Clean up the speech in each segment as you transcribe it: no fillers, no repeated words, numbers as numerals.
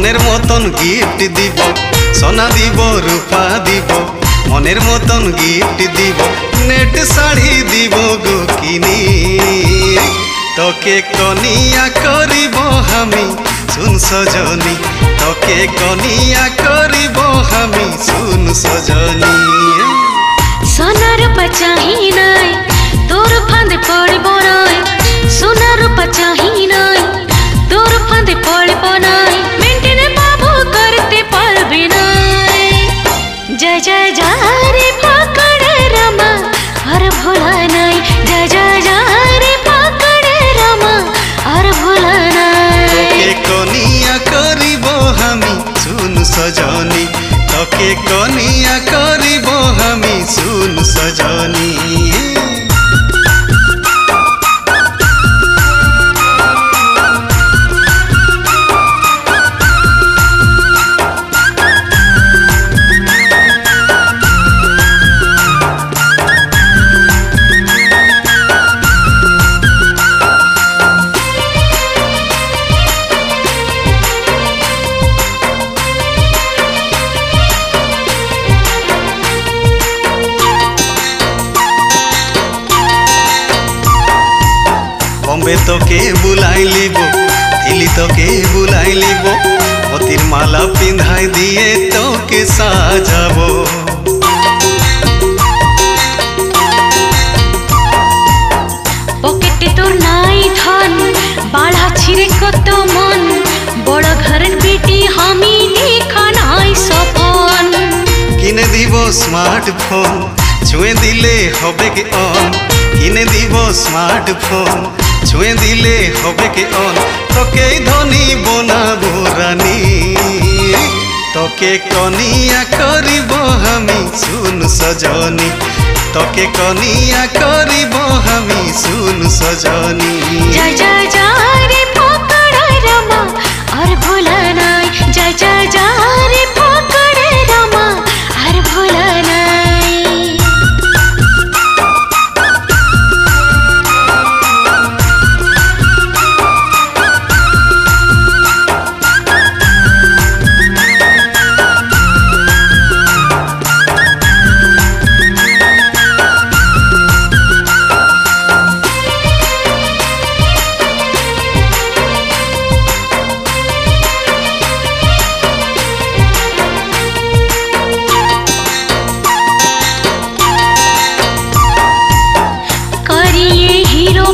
মনের মতন গিফট দিব, সোনা দিব রূপা দিব, মনের মতন গিফট দিব, নেট শাড়ি দিব গো কিনি। তোকে কনিয়া করিব আমি শুন সজনী, তোকে কনিয়া করিব আমি শুন সজনী। সোনা রূপা চাহি নাই তোর ফাঁদে পড়ব নাই, সোনা রূপা চাহি নাই তোর ফাঁদে পড়ব নাই, মেন্টেন বাবু করতে পারবে নাই। জয় জয় জয় রে পাকড়ে রামা আর ভোলা নাই, জয় জয় জয় রে পাকড়ে রামা আর ভোলা নাই। তোকে কনিয়া করিব আমি শুন সজনী, তোকে কনিয়া করিব আমি শুন সজনী। বম্বে তোকে বুলাই লিব, দিল্লি তোকে বুলাই লিব, মতির মালা পিন্ধাই দিয়ে তোকে সাজাবো। পকেটে তোর নাই ধন, বাড়া ছিঁড়ে কত মন, বড় ঘরের বেটি আমি দেখা নাই সপন। কিনে দিব স্মার্টফোন, ছুঁয়ে দিলে হবে কে অন, কিনে দিব স্মার্টফোন, ছুঁয়ে দিলে হবে কে অন, তোকে ধনী বনাবো রানী। তোকে কনিয়া করিব আমি শুন সজনী, তোকে কনিয়া করিব আমি শুন সজনী। জয় জয় জয় রে পাকড়ে রামা আর ভোলা নাই, জয় জয় জয় রে পাকড়ে রামা আর ভোলা নাই।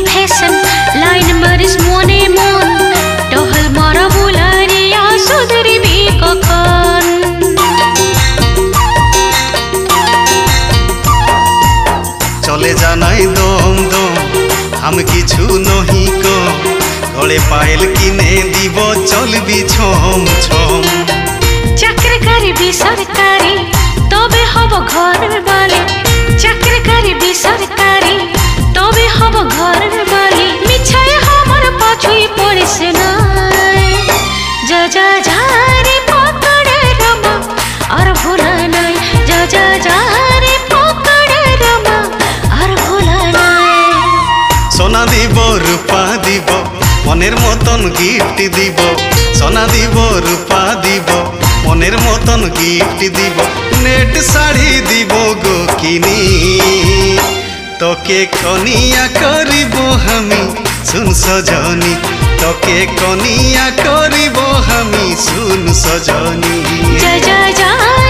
ফ্যাশন লাইন মারিস মনে মন, টহল মারা বুলারে আসুদরিবি কখন। চলে জানাই দম দম আমি কিছু নহি কম, গলে পায়েল কিনে দিব চলবি ছম ছম। চাকরি করবি সরকারি তবে হব ঘরের বালি, চাকরি করবি সরকারি তবে হব ঘরের বালি, মিছায় আমার পাছুই পড়িস নাই। জয় জয় জয় রে পাকড়ে রামা আর ভোলা নাই, জয় জয় জয় রে পাকড়ে রামা আর ভোলা নাই। সোনা দিব রূপা দিব, মনের মতন গিফট দিব, সোনা দিব রূপা দিব, মনের মতন গিফট দিব, নেট শাড়ি দিব গো কিনি। তোকে কনিয়া করিব আমি শুন সজনী, তোকে কনিয়া করিব আমি শুন সজনী। জয় জয় জয়